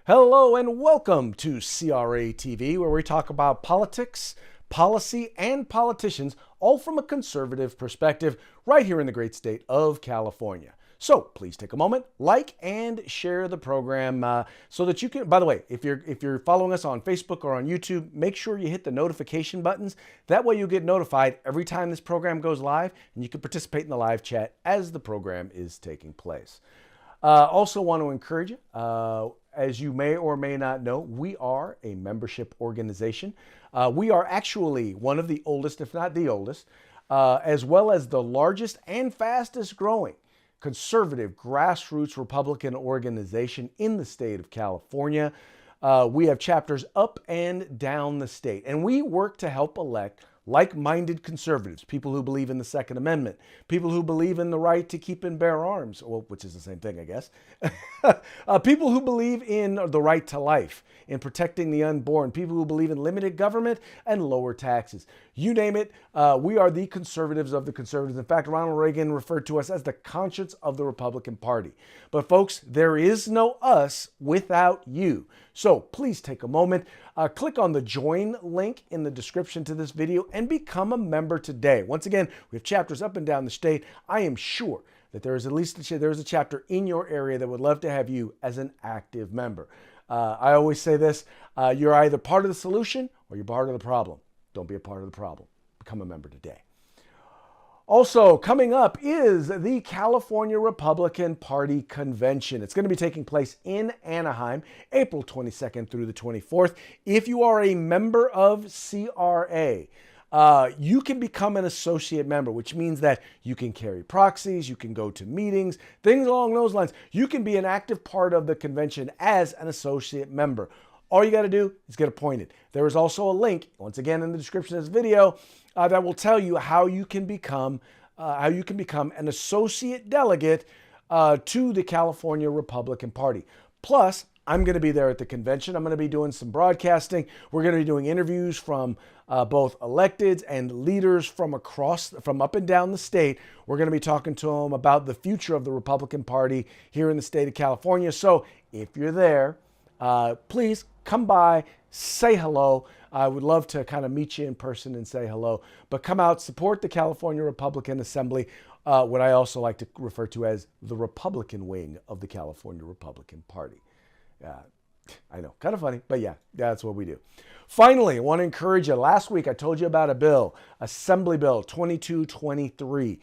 Hello and welcome to CRATV, where we talk about politics, policy, and politicians, all from a conservative perspective, right here in the great state of California. So please take a moment, like and share the program so that you can, by the way, if you're following us on Facebook or on YouTube, make sure you hit the notification buttons. That way you'll get notified every time this program goes live, and you can participate in the live chat as the program is taking place. Also want to encourage you, as you may or may not know, we are a membership organization. We are actually one of the oldest, if not the oldest, as well as the largest and fastest growing conservative grassroots Republican organization in the state of California. We have chapters up and down the state, and we work to help elect like-minded conservatives, people who believe in the Second Amendment, people who believe in the right to keep and bear arms, well, which is the same thing, I guess. People who believe in the right to life, in protecting the unborn, people who believe in limited government and lower taxes. You name it, we are the conservatives of the conservatives. In fact, Ronald Reagan referred to us as the conscience of the Republican Party. But folks, there is no us without you. So please take a moment, click on the join link in the description to this video and become a member today. Once again, we have chapters up and down the state. I am sure that there is at least a chapter in your area that would love to have you as an active member. I always say this, you're either part of the solution or you're part of the problem. Don't be a part of the problem. Become a member today. Also, coming up is the California Republican Party Convention. It's going to be taking place in Anaheim, April 22nd through the 24th. If you are a member of CRA, you can become an associate member, which means that you can carry proxies, you can go to meetings, things along those lines. You can be an active part of the convention as an associate member. All you got to do is get appointed. There is also a link, once again, in the description of this video that will tell you how you can become an associate delegate to the California Republican Party. Plus, I'm going to be there at the convention. I'm going to be doing some broadcasting. We're going to be doing interviews from both electeds and leaders from up and down the state. We're going to be talking to them about the future of the Republican Party here in the state of California. So if you're there, please come by, say hello. I would love to kind of meet you in person and say hello. But come out, support the California Republican Assembly, what I also like to refer to as the Republican wing of the California Republican Party. I know, kind of funny, but yeah, that's what we do. Finally, I want to encourage you. Last week, I told you about a bill, Assembly Bill 2223.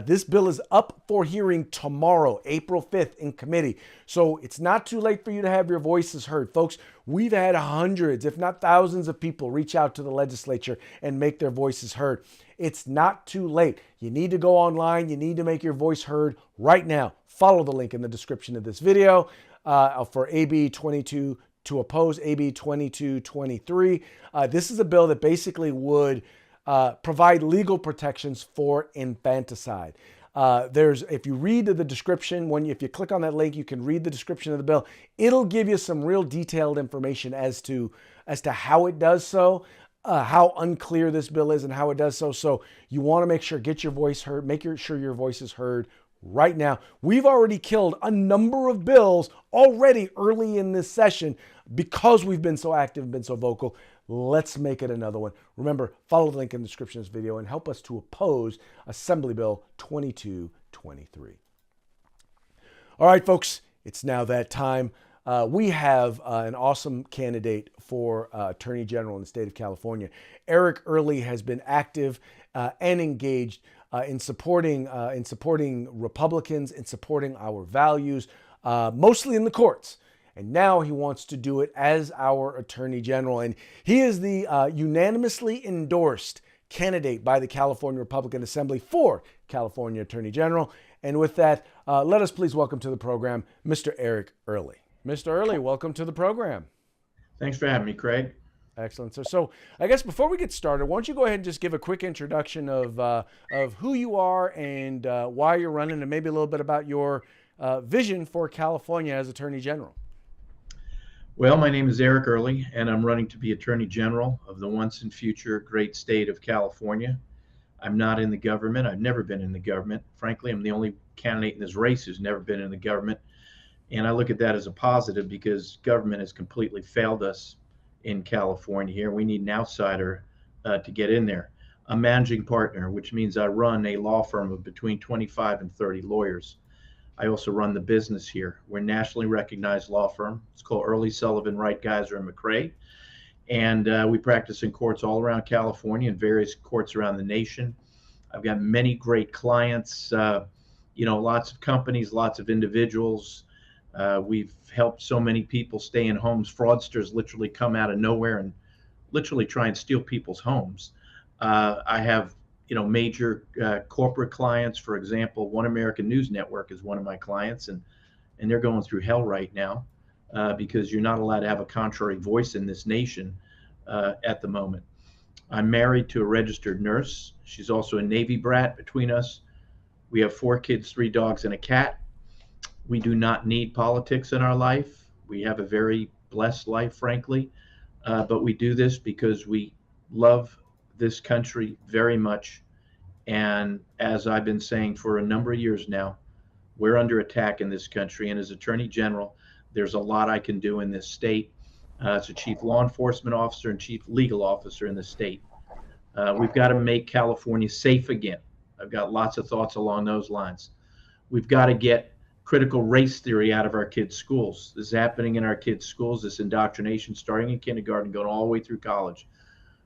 This bill is up for hearing tomorrow, April 5th in committee. So it's not too late for you to have your voices heard. Folks, we've had hundreds, if not thousands of people reach out to the legislature and make their voices heard. It's not too late. You need to go online. You need to make your voice heard right now. Follow the link in the description of this video for AB 22 to oppose AB 2223. This is a bill that basically would provide legal protections for infanticide. If you read the description, if you click on that link, you can read the description of the bill. It'll give you some real detailed information as to how it does so, how unclear this bill is and how it does so. So you want to make sure, get your voice heard, sure your voice is heard right now. We've already killed a number of bills already early in this session because we've been so active and been so vocal. Let's make it another one. Remember, follow the link in the description of this video and help us to oppose Assembly Bill 2223. All right, folks, it's now that time. We have an awesome candidate for Attorney General in the state of California. Eric Early has been active and engaged in supporting Republicans, in supporting our values, mostly in the courts. And now he wants to do it as our Attorney General. And he is the unanimously endorsed candidate by the California Republican Assembly for California Attorney General. And with that, let us please welcome to the program Mr. Eric Early. Mr. Early, welcome to the program. Thanks for having me, Craig. Excellent. So I guess before we get started, why don't you go ahead and just give a quick introduction of who you are and why you're running, and maybe a little bit about your vision for California as Attorney General. Well, my name is Eric Early, and I'm running to be Attorney General of the once and future great state of California. I'm not in the government. I've never been in the government. Frankly, I'm the only candidate in this race who's never been in the government. And I look at that as a positive because government has completely failed us in California here. We need an outsider to get in there. A managing partner, which means I run a law firm of between 25 and 30 lawyers. I also run the business here. We're a nationally recognized law firm. It's called Early Sullivan, Wright, Geiser, and McRae. And we practice in courts all around California and various courts around the nation. I've got many great clients, lots of companies, lots of individuals. We've helped so many people stay in homes. Fraudsters literally come out of nowhere and literally try and steal people's homes. I have, major corporate clients. For example, One American News Network is one of my clients, and they're going through hell right now because you're not allowed to have a contrary voice in this nation at the moment. I'm married to a registered nurse. She's also a Navy brat. Between us, we have 4 kids, 3 dogs, and a cat. We do not need politics in our life. We have a very blessed life, frankly, but we do this because we love this country very much. And as I've been saying for a number of years now, we're under attack in this country. And as Attorney General, there's a lot I can do in this state. As a chief law enforcement officer and chief legal officer in the state, we've got to make California safe again. I've got lots of thoughts along those lines. We've got to get critical race theory out of our kids' schools. This is happening in our kids' schools, this indoctrination starting in kindergarten, going all the way through college.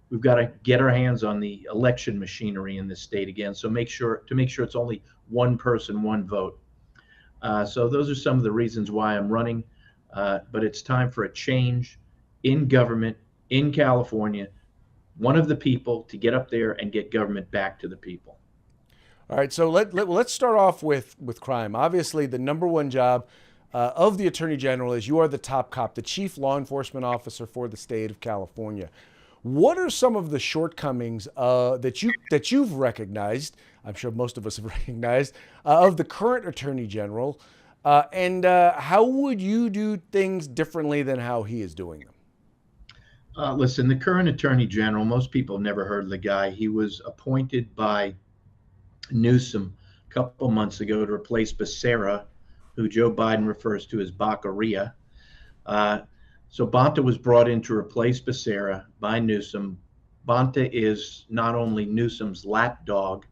We've got to get our hands on the election machinery in this state again. So make sure it's only one person, one vote. So those are some of the reasons why I'm running. But it's time for a change in government in California. One of the people to get up there and get government back to the people. All right, so let's start off with crime. Obviously, the number one job of the Attorney General is you are the top cop, the chief law enforcement officer for the state of California. What are some of the shortcomings that you've recognized, I'm sure most of us have recognized, of the current Attorney General, and how would you do things differently than how he is doing them? Listen, the current Attorney General, most people have never heard of the guy. He was appointed by Newsom a couple months ago to replace Becerra, who Joe Biden refers to as Baccaria. So Bonta was brought in to replace Becerra by Newsom. Bonta is not only Newsom's lapdog,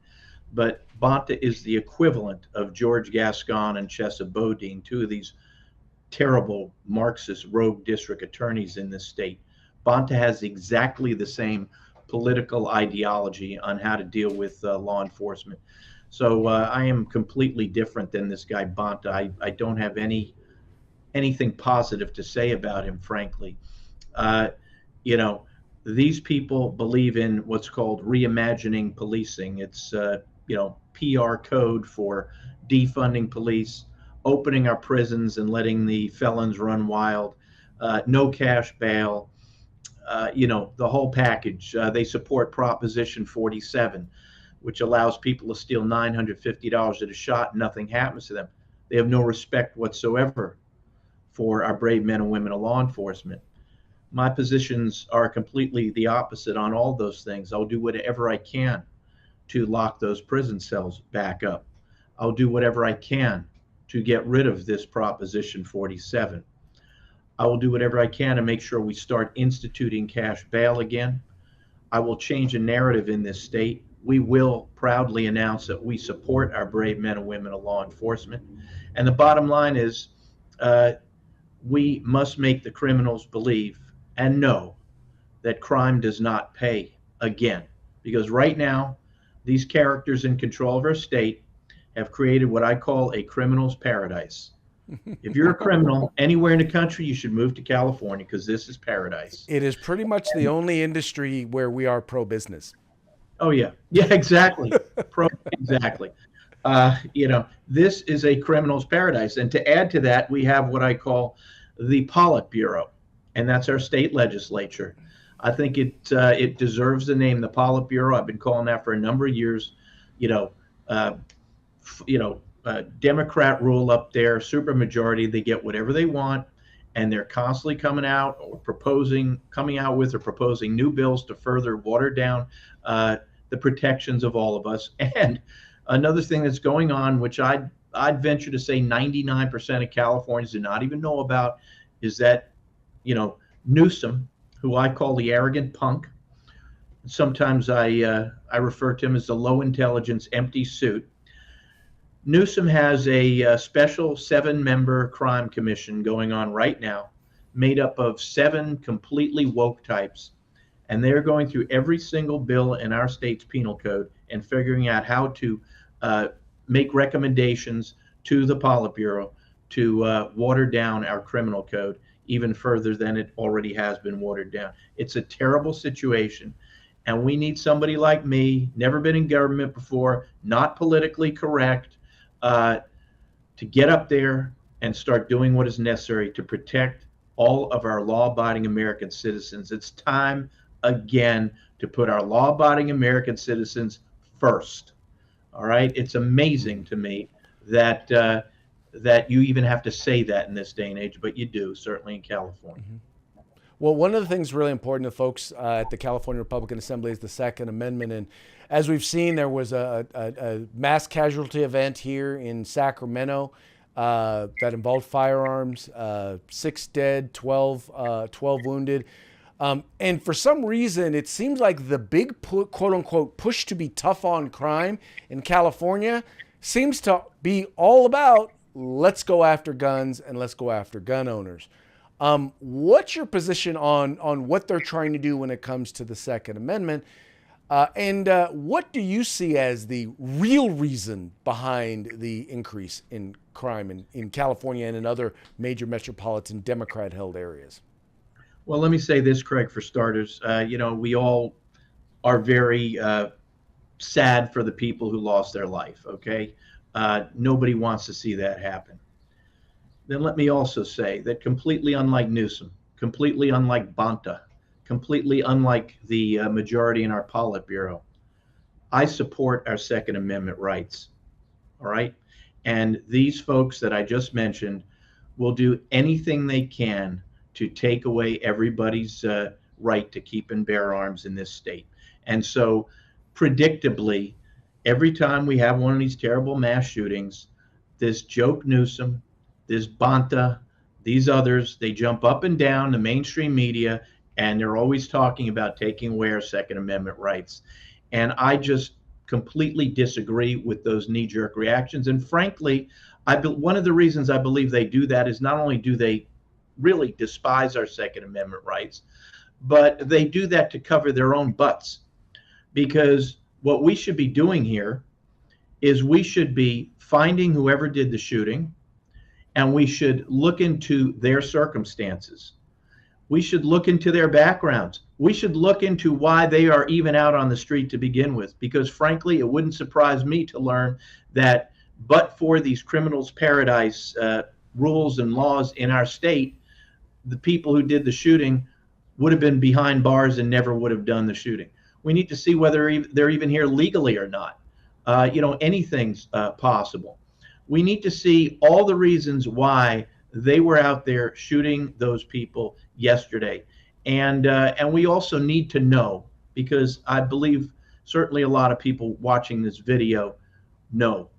but Bonta is the equivalent of George Gascon and Chesa Boudin, 2 of these terrible Marxist rogue district attorneys in this state. Bonta has exactly the same political ideology on how to deal with law enforcement. So I am completely different than this guy Bonta. I don't have anything positive to say about him, frankly. These people believe in what's called reimagining policing. It's PR code for defunding police, opening our prisons and letting the felons run wild, no cash bail, the whole package. They support Proposition 47, which allows people to steal $950 at a shot and nothing happens to them. They have no respect whatsoever for our brave men and women of law enforcement. My positions are completely the opposite on all those things. I'll do whatever I can to lock those prison cells back up. I'll do whatever I can to get rid of this Proposition 47. I will do whatever I can to make sure we start instituting cash bail again. I will change a narrative in this state. We will proudly announce that we support our brave men and women of law enforcement. And the bottom line is we must make the criminals believe and know that crime does not pay again. Because right now, these characters in control of our state have created what I call a criminal's paradise. If you're a criminal anywhere in the country, you should move to California because this is paradise. It is pretty much the only industry where we are pro-business. Oh, yeah. Yeah, exactly. Exactly. This is a criminal's paradise. And to add to that, we have what I call the Politburo, and that's our state legislature. I think it deserves the name, the Politburo. I've been calling that for a number of years. Democrat rule up there, supermajority. They get whatever they want, and they're constantly coming out with or proposing new bills to further water down the protections of all of us. And another thing that's going on, which I I'd venture to say 99% of Californians do not even know about is that, Newsom, who I call the arrogant punk. Sometimes I refer to him as the low intelligence empty suit. Newsom has a special 7-member crime commission going on right now, made up of 7 completely woke types. And they're going through every single bill in our state's penal code and figuring out how to make recommendations to the Politburo to water down our criminal code even further than it already has been watered down. It's a terrible situation. And we need somebody like me, never been in government before, not politically correct, to get up there and start doing what is necessary to protect all of our law-abiding American citizens. It's time again to put our law-abiding American citizens first. All right. It's amazing to me that that you even have to say that in this day and age, but you do, certainly in California. Mm-hmm. Well, one of the things really important to folks at the California Republican Assembly is the Second Amendment. And as we've seen, there was a mass casualty event here in Sacramento that involved firearms, 6 dead, 12 wounded. And for some reason, it seems like the big quote unquote push to be tough on crime in California seems to be all about let's go after guns and let's go after gun owners. What's your position on what they're trying to do when it comes to the Second Amendment? And what do you see as the real reason behind the increase in crime in California and in other major metropolitan Democrat-held areas? Well, let me say this, Craig, for starters. We all are very sad for the people who lost their life, okay? Nobody wants to see that happen. Then let me also say that completely unlike Newsom, completely unlike Bonta, completely unlike the majority in our Politburo, I support our Second Amendment rights, all right? And these folks that I just mentioned will do anything they can to take away everybody's right to keep and bear arms in this state. And so predictably, every time we have one of these terrible mass shootings, this joke Newsom, this Bonta, these others, they jump up and down the mainstream media, and they're always talking about taking away our Second Amendment rights. And I just completely disagree with those knee-jerk reactions. And frankly, one of the reasons I believe they do that is not only do they really despise our Second Amendment rights, but they do that to cover their own butts. Because what we should be doing here is we should be finding whoever did the shooting, and we should look into their circumstances. We should look into their backgrounds. We should look into why they are even out on the street to begin with, because frankly, it wouldn't surprise me to learn that but for these criminals' paradise rules and laws in our state, the people who did the shooting would have been behind bars and never would have done the shooting. We need to see whether they're even here legally or not. Anything's possible. We need to see all the reasons why they were out there shooting those people yesterday. And we also need to know, because I believe certainly a lot of people watching this video know,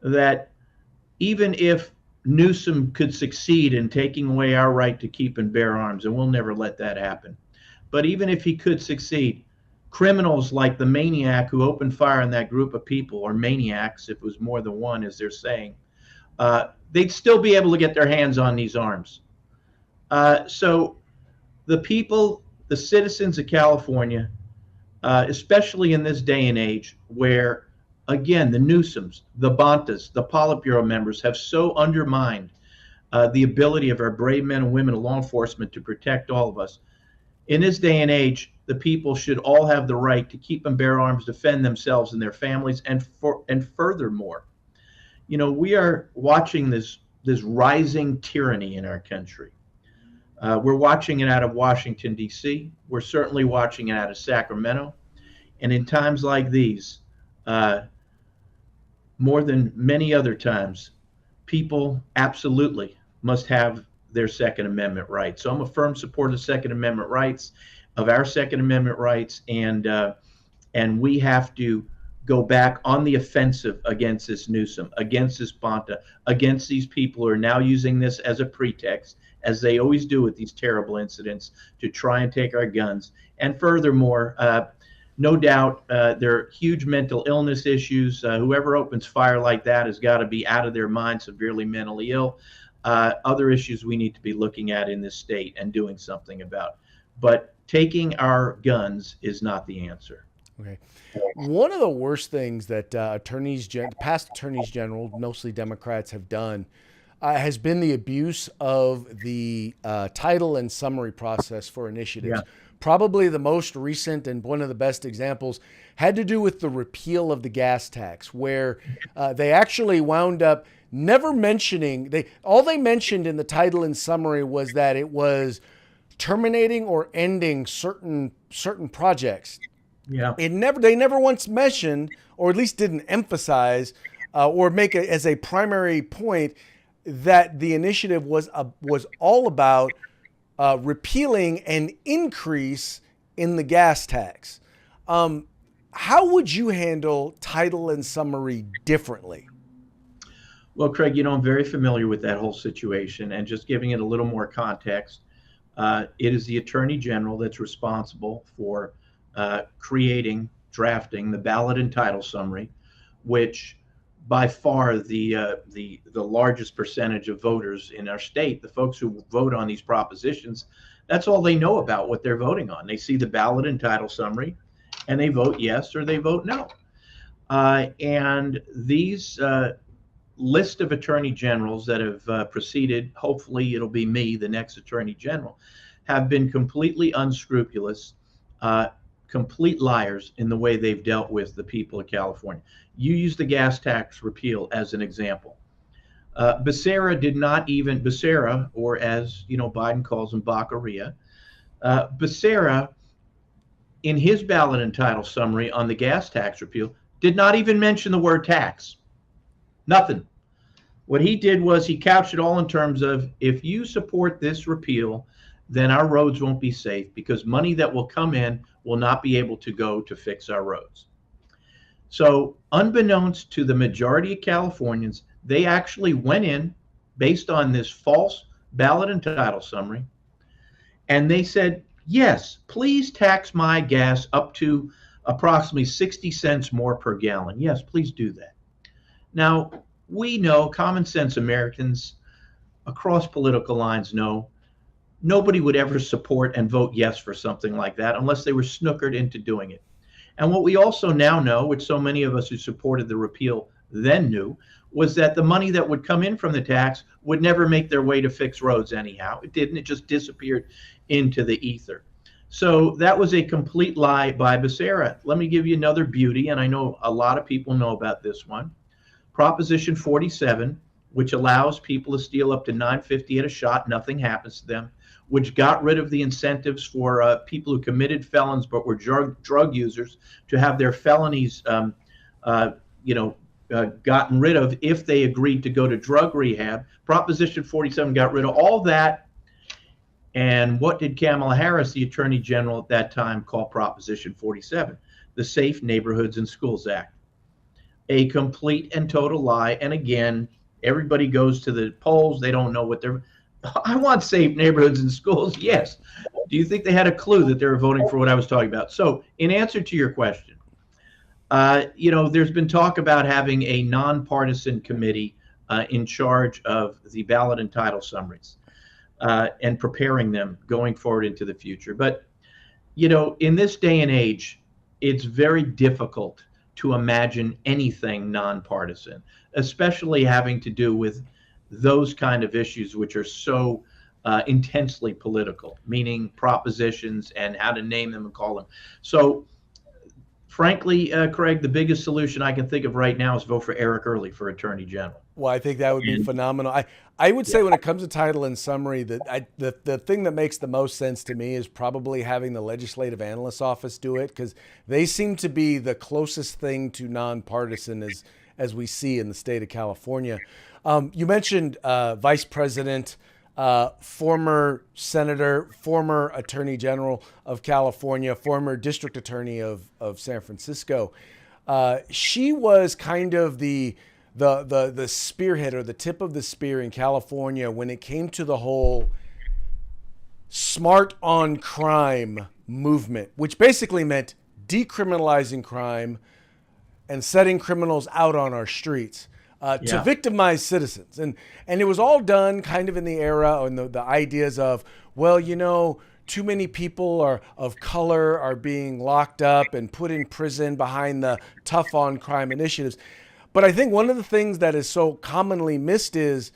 that even if Newsom could succeed in taking away our right to keep and bear arms, and we'll never let that happen, but even if he could succeed, criminals like the maniac who opened fire on that group of people, or maniacs if it was more than one, as they're saying, they'd still be able to get their hands on these arms. So the people, the citizens of California, especially in this day and age where, again, the Newsoms, the Bontas, the Politburo members have so undermined the ability of our brave men and women of law enforcement to protect all of us. In this day and age, the people should all have the right to keep and bear arms, defend themselves and their families, and furthermore, we are watching this rising tyranny in our country. We're watching it out of Washington, D.C. We're certainly watching it out of Sacramento. And in times like these, more than many other times, people absolutely must have their Second Amendment rights. So I'm a firm supporter of Second Amendment rights, of our Second Amendment rights, and we have to go back on the offensive against this Newsom, against this Bonta, against these people who are now using this as a pretext, as they always do with these terrible incidents, to try and take our guns. And furthermore, no doubt there are huge mental illness issues. Whoever opens fire like that has got to be out of their mind, severely mentally ill. Other issues we need to be looking at in this state and doing something about. But taking our guns is not the answer. Okay. One of the worst things that past attorneys general, mostly Democrats, have done has been the abuse of the title and summary process for initiatives. Yeah. Probably the most recent and one of the best examples had to do with the repeal of the gas tax, where they actually wound up never mentioning, all they mentioned in the title and summary was that it was terminating or ending certain projects. Yeah. They never once mentioned, or at least didn't emphasize, or make it as a primary point that the initiative was all about repealing an increase in the gas tax. How would you handle title and summary differently? Well, Craig, I'm very familiar with that whole situation, and just giving it a little more context. It is the Attorney General that's responsible for drafting the ballot and title summary, which by far the largest percentage of voters in our state, the folks who vote on these propositions, that's all they know about what they're voting on. They see the ballot and title summary, and they vote yes or they vote no. And these list of attorney generals that have preceded, hopefully it'll be me, the next attorney general, have been completely unscrupulous, complete liars in the way they've dealt with the people of California. You use the gas tax repeal as an example. Becerra, or as Biden calls him, Baccaria. Becerra, in his ballot and title summary on the gas tax repeal, did not even mention the word tax. Nothing. What he did was he couched it all in terms of, if you support this repeal, then our roads won't be safe because money that will come in will not be able to go to fix our roads. So unbeknownst to the majority of Californians, they actually went in based on this false ballot and title summary, and they said, yes, please tax my gas up to approximately 60 cents more per gallon. Yes, please do that. Now, we know, common sense Americans across political lines know, nobody would ever support and vote yes for something like that unless they were snookered into doing it. And what we also now know, which so many of us who supported the repeal then knew, was that the money that would come in from the tax would never make their way to fix roads anyhow. It didn't. It just disappeared into the ether. So that was a complete lie by Becerra. Let me give you another beauty, and I know a lot of people know about this one. Proposition 47, which allows people to steal up to $9.50 at a shot, nothing happens to them, which got rid of the incentives for people who committed felons but were drug users to have their felonies, gotten rid of if they agreed to go to drug rehab. Proposition 47 got rid of all that. And what did Kamala Harris, the Attorney General at that time, call Proposition 47? The Safe Neighborhoods and Schools Act. A complete and total lie. And again, everybody goes to the polls. They don't know what they're. I want safe neighborhoods and schools. Yes. Do you think they had a clue that they were voting for what I was talking about? So in answer to your question, there's been talk about having a nonpartisan committee in charge of the ballot and title summaries and preparing them going forward into the future. But, in this day and age, it's very difficult to imagine anything nonpartisan, especially having to do with those kind of issues which are so intensely political, meaning propositions and how to name them and call them. So frankly, Craig, the biggest solution I can think of right now is vote for Eric Early for Attorney General. Well, I think that would be phenomenal. I would say when it comes to title and summary, that the thing that makes the most sense to me is probably having the Legislative Analyst's Office do it, because they seem to be the closest thing to nonpartisan as we see in the state of California. You mentioned Vice President, former Senator, former Attorney General of California, former District Attorney of San Francisco. She was kind of the spearhead, or the tip of the spear in California when it came to the whole smart on crime movement, which basically meant decriminalizing crime and setting criminals out on our streets to Yeah. victimize citizens. And it was all done kind of in the era and the ideas of, well, too many people of color are being locked up and put in prison behind the tough on crime initiatives. But I think one of the things that is so commonly missed is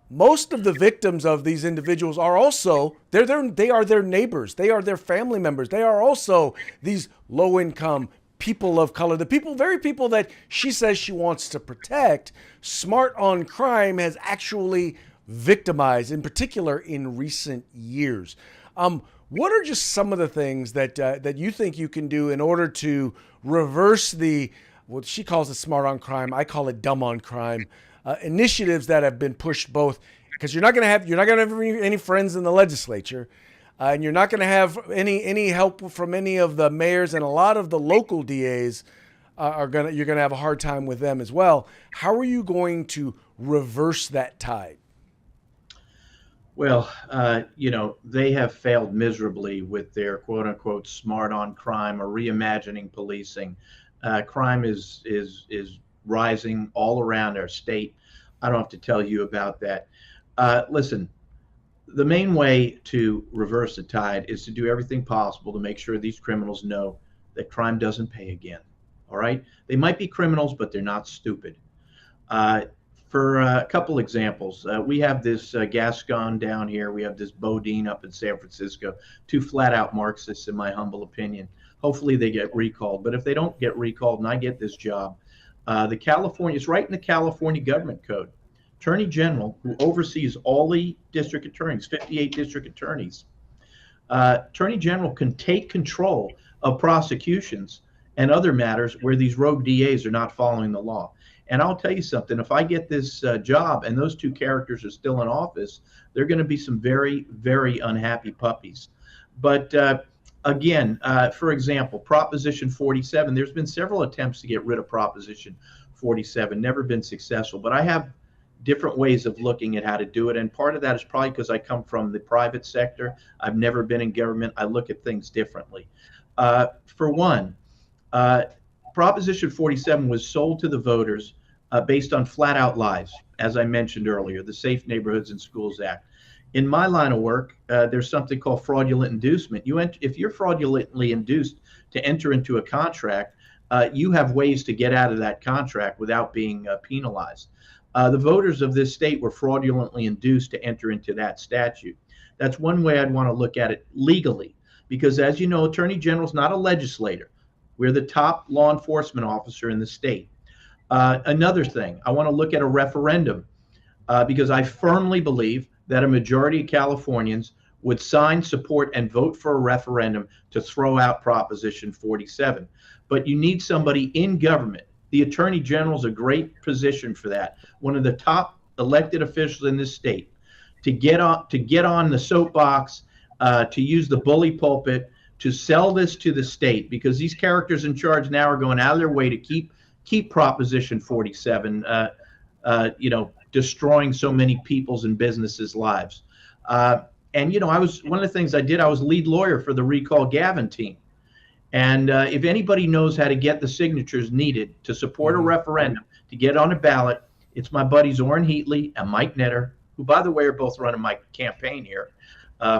most of the victims of these individuals are also, they are their neighbors. They are their family members. They are also these low income people of color, the very people that she says she wants to protect. Smart on crime has actually victimized, in particular in recent years. What are just some of the things that you think you can do in order to reverse what she calls it smart on crime, I call it dumb on crime, initiatives that have been pushed both, because you're not going to have any friends in the legislature, and you're not going to have any help from any of the mayors, and a lot of the local DAs you're going to have a hard time with them as well. How are you going to reverse that tide? Well, they have failed miserably with their quote unquote smart on crime or reimagining policing. Crime is rising all around our state. I don't have to tell you about that. Listen, the main way to reverse the tide is to do everything possible to make sure these criminals know that crime doesn't pay again. All right? They might be criminals, but they're not stupid. For a couple examples, we have this Gascon down here. We have this Bodine up in San Francisco. Two flat-out Marxists, in my humble opinion. Hopefully they get recalled. But if they don't get recalled and I get this job, it's right in the California government code. Attorney General, who oversees all the district attorneys, 58 district attorneys, Attorney General can take control of prosecutions and other matters where these rogue DAs are not following the law. And I'll tell you something, if I get this job and those two characters are still in office, they're going to be some very, very unhappy puppies. But again, for example, Proposition 47, there's been several attempts to get rid of Proposition 47, never been successful. But I have different ways of looking at how to do it. And part of that is probably because I come from the private sector. I've never been in government. I look at things differently. For one, Proposition 47 was sold to the voters based on flat out lies, as I mentioned earlier, the Safe Neighborhoods and Schools Act. In my line of work, there's something called fraudulent inducement. If you're fraudulently induced to enter into a contract, you have ways to get out of that contract without being penalized. The voters of this state were fraudulently induced to enter into that statute. That's one way I'd want to look at it legally, because as you know, Attorney General's not a legislator. We're the top law enforcement officer in the state. Another thing, I want to look at a referendum because I firmly believe that a majority of Californians would sign, support, and vote for a referendum to throw out Proposition 47. But you need somebody in government. The Attorney General is a great position for that. One of the top elected officials in this state to get on the soapbox, to use the bully pulpit, to sell this to the state, because these characters in charge now are going out of their way to keep Proposition 47, destroying so many people's and businesses' lives. And I was one of the things I did. I was lead lawyer for the Recall Gavin team. And if anybody knows how to get the signatures needed to support a referendum, to get on a ballot, it's my buddies Orrin Heatley and Mike Netter, who, by the way, are both running my campaign here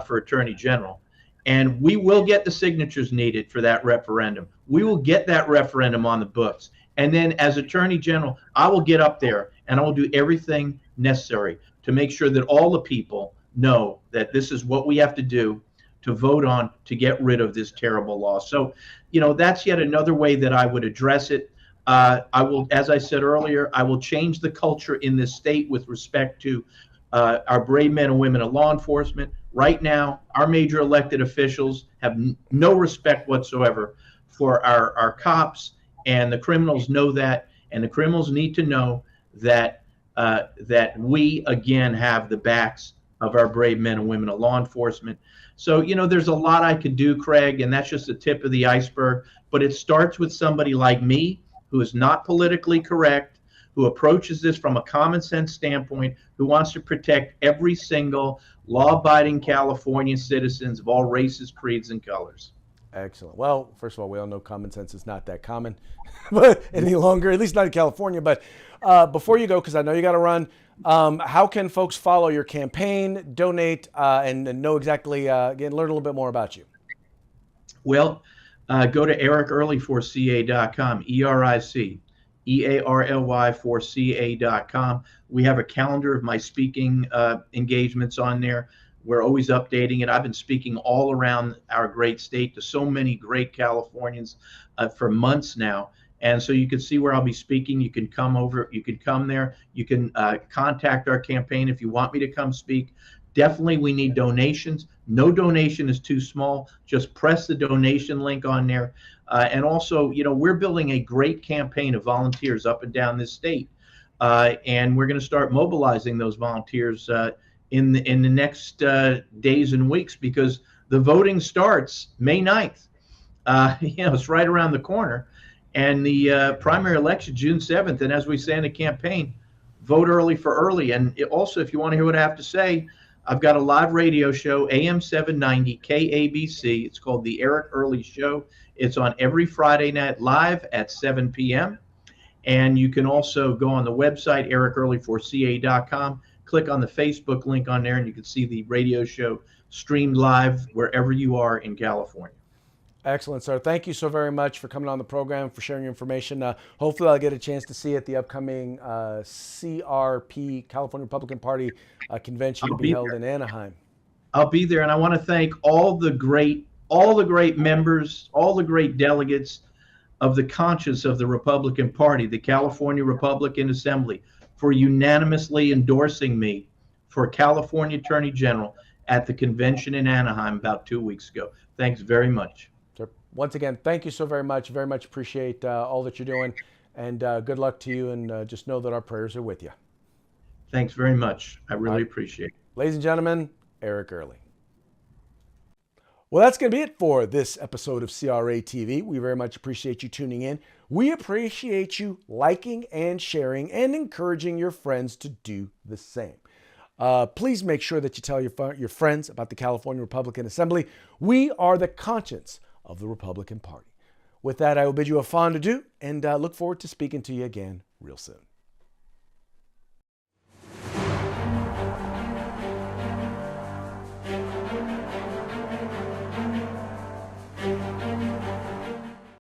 for Attorney General. And we will get the signatures needed for that referendum. We will get that referendum on the books. And then as Attorney General, I will get up there and I will do everything necessary to make sure that all the people know that this is what we have to do to vote on to get rid of this terrible law. So, that's yet another way that I would address it. I will, as I said earlier, I will change the culture in this state with respect to our brave men and women of law enforcement. Right now, our major elected officials have no respect whatsoever for our cops, and the criminals know that, and the criminals need to know that we, again, have the backs of our brave men and women of law enforcement. So, there's a lot I could do, Craig, and that's just the tip of the iceberg. But it starts with somebody like me who is not politically correct, who approaches this from a common sense standpoint, who wants to protect every single law-abiding Californian citizens of all races, creeds, and colors. Excellent. Well, first of all, we all know common sense is not that common but any longer, at least not in California. But before you go, because I know you got to run, how can folks follow your campaign, donate, and know exactly, again, learn a little bit more about you? Well, go to ericearly4ca.com, ERICEARLY4ca.com. We have a calendar of my speaking engagements on there. We're always updating it. I've been speaking all around our great state to so many great Californians for months now. And so you can see where I'll be speaking. You can come over, you can come there. You can contact our campaign if you want me to come speak. Definitely, we need donations. No donation is too small. Just press the donation link on there. And also, you know, we're building a great campaign of volunteers up and down this state. And we're going to start mobilizing those volunteers in the next days and weeks, because the voting starts May 9th. You know, it's right around the corner. And the primary election, June 7th. And as we say in the campaign, vote early for early. And also, if you want to hear what I have to say, I've got a live radio show, AM 790 KABC. It's called The Eric Early Show. It's on every Friday night live at 7 p.m. And you can also go on the website, ericearly4ca.com, click on the Facebook link on there, and you can see the radio show streamed live wherever you are in California. Excellent, sir. Thank you so very much for coming on the program, for sharing your information. Hopefully I'll get a chance to see you at the upcoming CRP, California Republican Party convention to be held in Anaheim. I'll be there, and I want to thank all the great members, all the great delegates of the conscience of the Republican Party, the California Republican Assembly, for unanimously endorsing me for California Attorney General at the convention in Anaheim about 2 weeks ago. Thanks very much. Sir, once again, thank you so very much. Very much appreciate all that you're doing, and good luck to you, and just know that our prayers are with you. Thanks very much. I really appreciate it. Ladies and gentlemen, Eric Early. Well, that's going to be it for this episode of CRA TV. We very much appreciate you tuning in. We appreciate you liking and sharing and encouraging your friends to do the same. Please make sure that you tell your friends about the California Republican Assembly. We are the conscience of the Republican Party. With that, I will bid you a fond adieu and look forward to speaking to you again real soon.